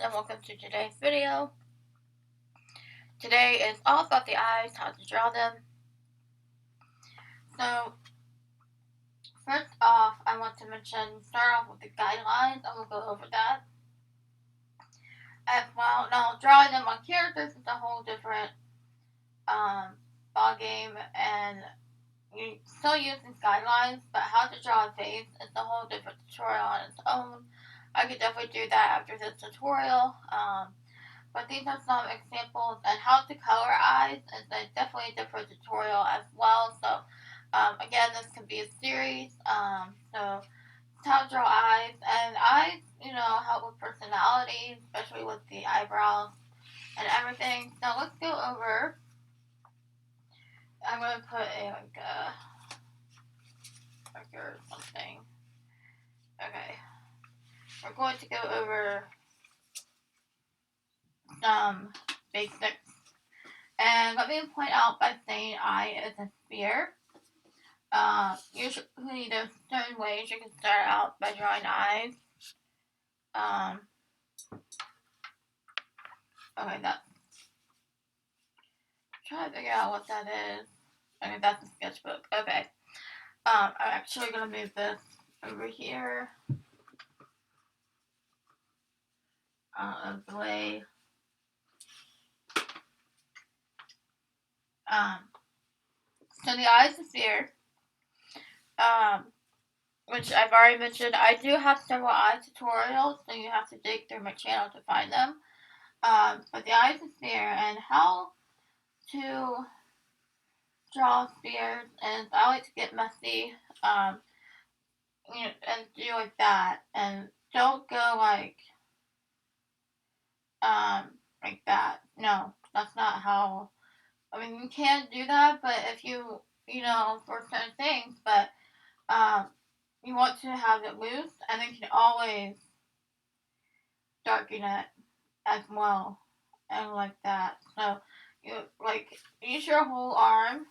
and welcome to today's video. Today is all about the eyes, how to draw them. So, first off, I want to start off with the guidelines, and we'll go over that as well. Now, drawing them on characters is a whole different ball game, and you still use these guidelines, but how to draw a face is a whole different tutorial on its own. I could definitely do that after this tutorial. But these are some examples, and how to color eyes is definitely a different tutorial as well. So again, this could be a series. So how to draw eyes, and eyes, help with personality, especially with the eyebrows and everything. So let's go over. I'm gonna put a marker or something. Okay, we're going to go over some basics. And let me point out by saying eye is a sphere. Usually there's certain ways you can start out by drawing eyes. Okay, try to figure out what that is. Okay, that's a sketchbook. Okay. I'm actually gonna move this over here. Of the way. So the eye is a sphere. Which I've already mentioned. I do have several eye tutorials, so you have to dig through my channel to find them. But the eye is a sphere, and how to draw spheres, and I like to get messy, and do like that, and don't go like that. No, that's not how. I mean, you can do that, but if you for certain things, but you want to have it loose, and then you can always darken it as well, and like that. So you use your whole arm,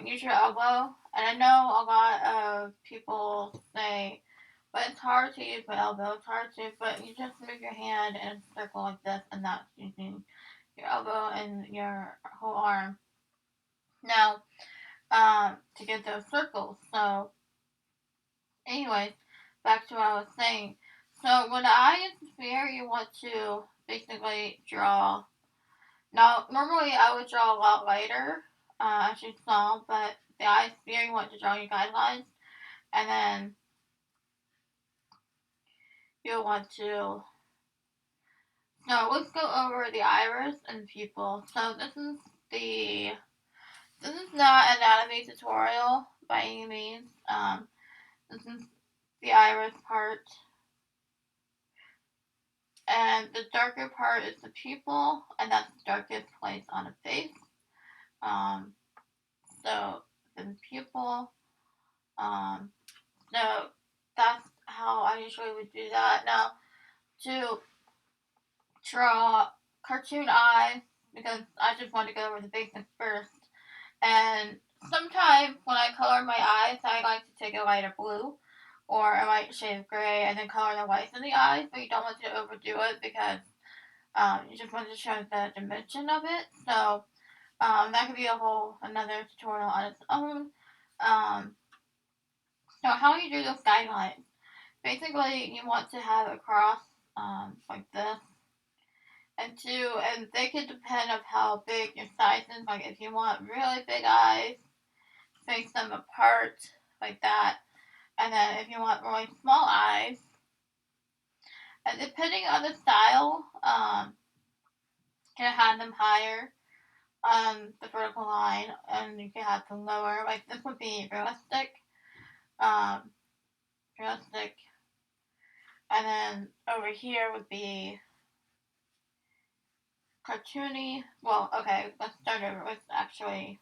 use your elbow. And I know a lot of people say, but it's hard to use my elbow. It's hard to, but you just move your hand in a circle like this, and that's using your elbow and your whole arm. Now, to get those circles. So, anyways, back to what I was saying. So, when the eye is a sphere, you want to basically draw. Now, normally I would draw a lot lighter, as you saw, but the eye sphere, you want to draw your guidelines, and then you'll want to. So let's go over the iris and pupil. So this is not an anatomy tutorial by any means. This is the iris part. And the darker part is the pupil, and that's the darkest place on a face. So the pupil. So that's how I usually would do that. Now, to draw cartoon eyes, because I just want to go over the basics first. And sometimes when I color my eyes, I like to take a lighter blue or a light shade of gray and then color the whites in the eyes, but you don't want to overdo it because you just want to show the dimension of it. So that could be another tutorial on its own. So how you do those guidelines? Basically, you want to have a cross like this. And they could depend on how big your size is. Like if you want really big eyes, face them apart like that. And then if you want really small eyes, and depending on the style, you can have them higher on the vertical line, and you can have them lower. Like this would be realistic, realistic. And then over here would be cartoony. Well, okay, let's start over. Let's actually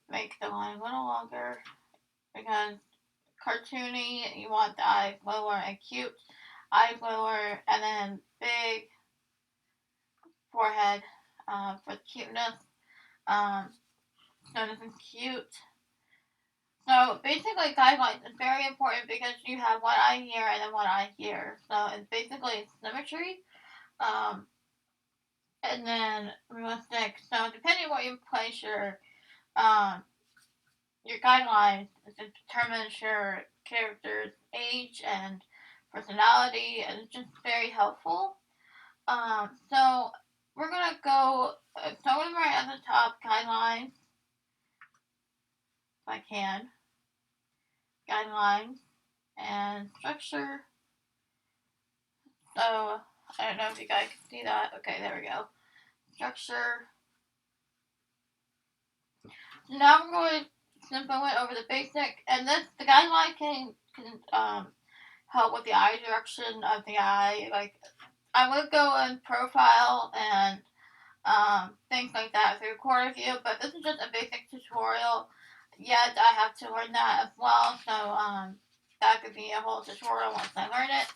make the line a little longer, because cartoony, you want the eyes lower, and cute eyes lower, and then big forehead for cuteness. So this is cute. So basically, guidelines is very important because you have one eye here and then one eye here. So it's basically symmetry. Um, and then realistic. So depending on what you place um your guidelines, it determines your character's age and personality, and it's just very helpful. So we're gonna go. So I'm gonna write at the top guidelines if I can. Guidelines and structure. So I don't know if you guys can see that. Okay, there we go. Structure. So now we're going to simply went over the basic, and this the guideline can help with the eye direction of the eye. Like I would go in profile and things like that through quarter view, but this is just a basic tutorial. Yet I have to learn that as well, so that could be a whole tutorial once I learn it.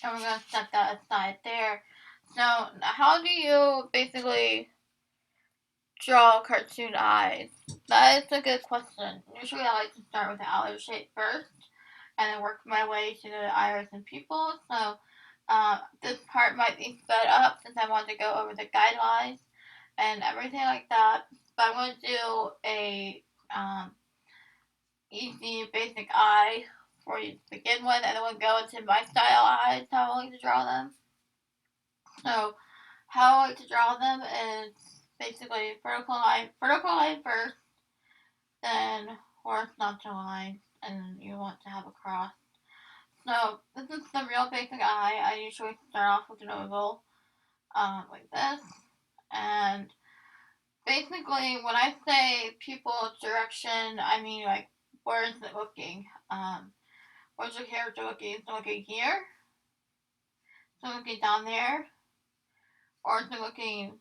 And we're gonna set that aside there. So how do you basically draw cartoon eyes? That is a good question. Usually I like to start with the outer shape first and then work my way to the iris and pupils. So this part might be sped up since I want to go over the guidelines and everything like that. But I'm going to do a easy basic eye for you to begin with, and then we'll go into my style eyes, how I like to draw them. So how I like to draw them is basically vertical line first, then horizontal line, and you want to have a cross. So this is the real basic eye. I usually start off with an oval, like this. And basically, when I say pupil direction, I mean like where is it looking? Where's your character looking? Is it looking here? Is it looking down there? Or is it looking,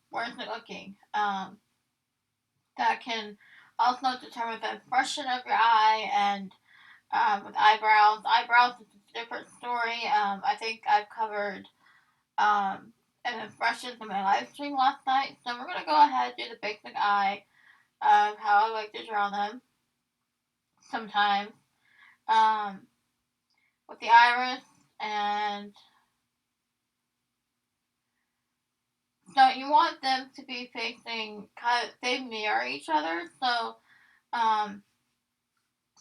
where is it looking? That can also determine the expression of your eye and with eyebrows. Eyebrows is a different story. I think I've covered an expressions in my live stream last night. So we're gonna go ahead and do the basic eye of how I like to draw them. Sometimes with the iris, and so you want them to be facing they mirror each other. So um,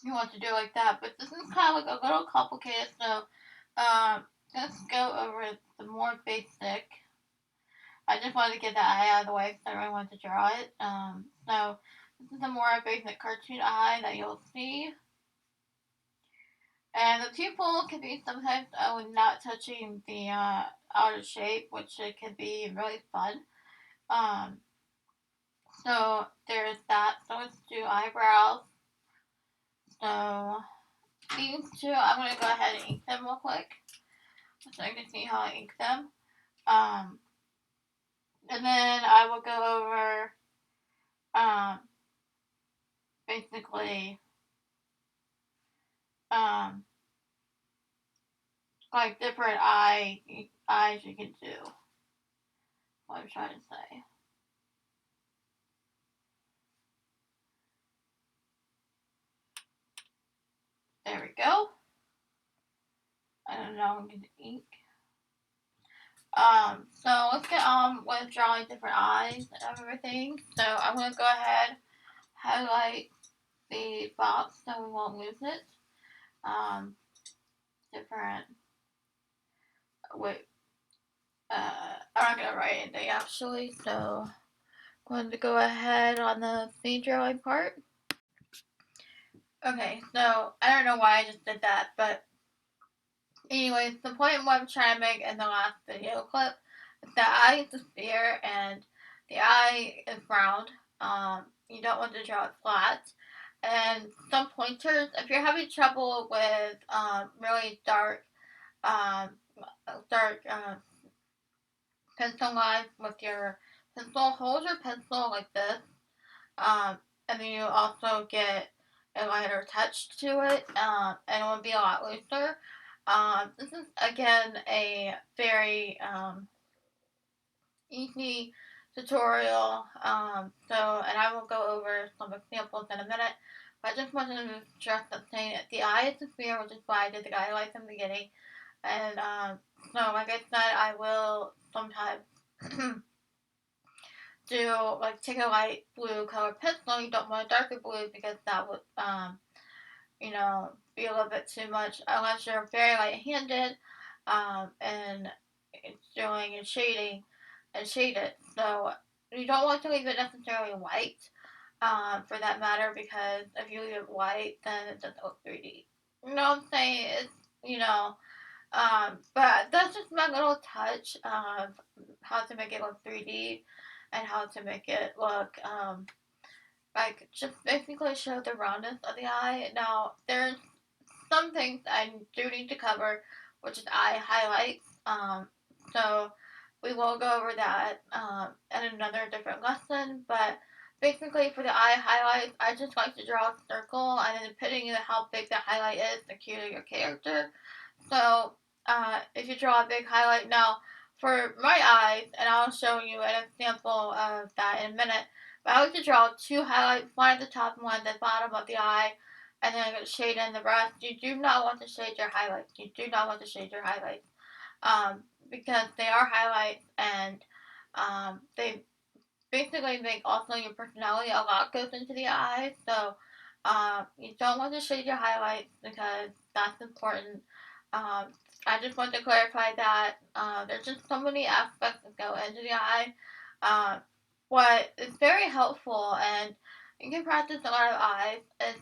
you want to do it like that. But this is kind of like a little complicated. So let's go over the more basic. I just wanted to get that eye out of the way because I really wanted to draw it. So this is a more basic cartoon eye that you'll see. And the pupil can be sometimes not touching the outer shape, which it can be really fun. Um, so there's that. So let's do eyebrows. So these two, I'm going to go ahead and ink them real quick so you can see how I ink them. Um, and then I will go over um, basically um, like different eyes you can do. What I'm trying to say. There we go. I don't know. I'm gonna ink. So let's get on with drawing different eyes and everything. So I'm gonna go ahead, highlight the box so we won't lose it. Different. Wait. I'm not gonna write anything actually. So I'm going to go ahead on the speed drawing part. Okay. So I don't know why I just did that, but anyways, the point of what I'm trying to make in the last video clip is the eye is a sphere and the eye is round. You don't want to draw it flat. And some pointers, if you're having trouble with really um, dark pencil lines with your pencil, hold your pencil like this, and then you also get a lighter touch to it, and it will be a lot looser. This is again a very easy tutorial. And I will go over some examples in a minute. But I just wanted to stress that saying that the eye is a sphere, which is why I did the guidelines in the beginning. And so, like I said, I will sometimes do like take a light blue color pencil. You don't want a darker blue because that would be a little bit too much unless you're very light-handed and it's doing and shading and shaded. So you don't want to leave it necessarily white for that matter because if you leave it white, then it doesn't look 3D. You know what I'm saying? It's, but that's just my little touch of how to make it look 3D and how to make it look like just basically show the roundness of the eye. Now there's some things I do need to cover, which is eye highlights. So we will go over that in another different lesson. But basically, for the eye highlights, I just like to draw a circle, and then depending on how big the highlight is, the cuter your character. So if you draw a big highlight now. For my eyes, and I'll show you an example of that in a minute, but I like to draw two highlights, one at the top and one at the bottom of the eye, and then I'm going to shade in the rest. You do not want to shade your highlights. You do not want to shade your highlights because they are highlights and they basically make also your personality. A lot goes into the eyes, so you don't want to shade your highlights because that's important. Um, I just want to clarify that there's just so many aspects that go into the eye. Uh, what is very helpful, and you can practice a lot of eyes, is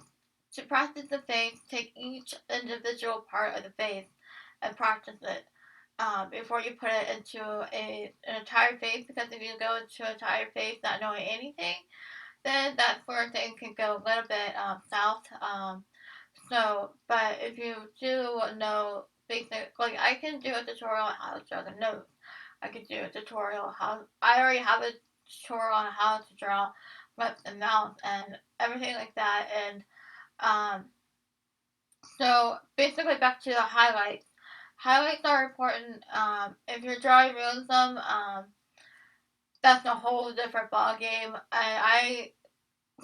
to practice the face, take each individual part of the face and practice it before you put it into an entire face. Because if you go into an entire face not knowing anything, then that sort of thing can go a little bit south. But if you do know basic, like I can do a tutorial on how to draw the nose. I could do a tutorial how I already have a tutorial on how to draw lips and mouth and everything like that. And um, so basically back to the highlights. Highlights are important. If you're drawing realism, that's a whole different ball game. I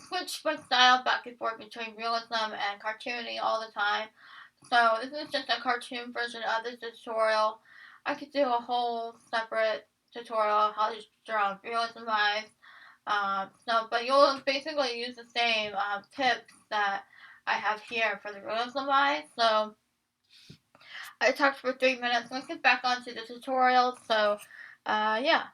switch my style back and forth between realism and cartooning all the time. So this is just a cartoon version of this tutorial. I could do a whole separate tutorial on how to draw realism eyes. But you'll basically use the same tips that I have here for the realism eyes. So I talked for 3 minutes. Let's get back onto the tutorial. So, yeah.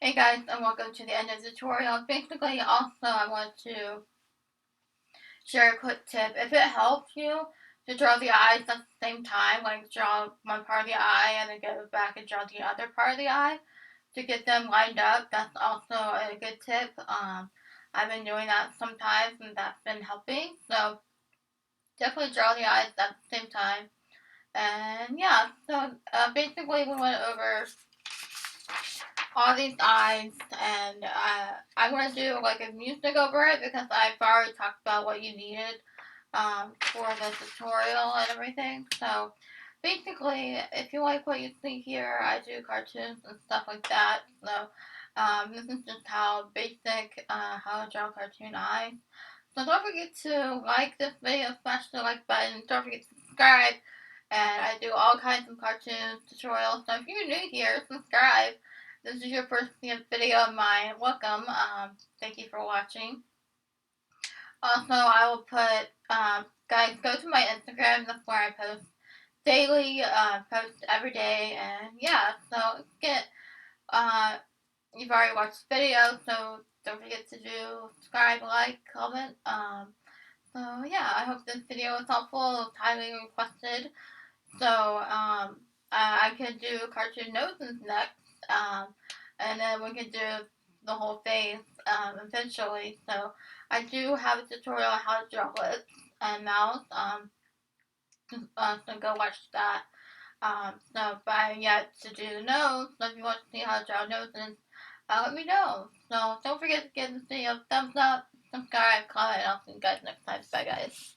Hey guys, and welcome to the end of the tutorial. Basically, also, I want to share a quick tip. If it helps you to draw the eyes at the same time, like draw one part of the eye and then go back and draw the other part of the eye to get them lined up, that's also a good tip. I've been doing that sometimes, and that's been helping. So definitely draw the eyes at the same time. And yeah, so basically we went over all these eyes, and I'm gonna do like a music over it because I've already talked about what you needed for the tutorial and everything. So basically, if you like what you see here, I do cartoons and stuff like that. So this is just how basic how to draw cartoon eyes. So don't forget to like this video, smash the like button. Don't forget to subscribe. And I do all kinds of cartoons, tutorials. So if you're new here, subscribe. This is your first video of mine. Welcome. Thank you for watching. Also, I will put, guys, go to my Instagram. That's where I post daily, post every day. And yeah, so get, you've already watched the video, so don't forget to do subscribe, like, comment. So yeah, I hope this video was helpful. It was highly requested. So I could do cartoon noses next, and then we could do the whole face eventually. So I do have a tutorial on how to draw lips and mouth. So go watch that. But I have yet to do the nose. So if you want to see how to draw noses, let me know. So don't forget to give this video a thumbs up, subscribe, comment, and I'll see you guys next time. Bye guys.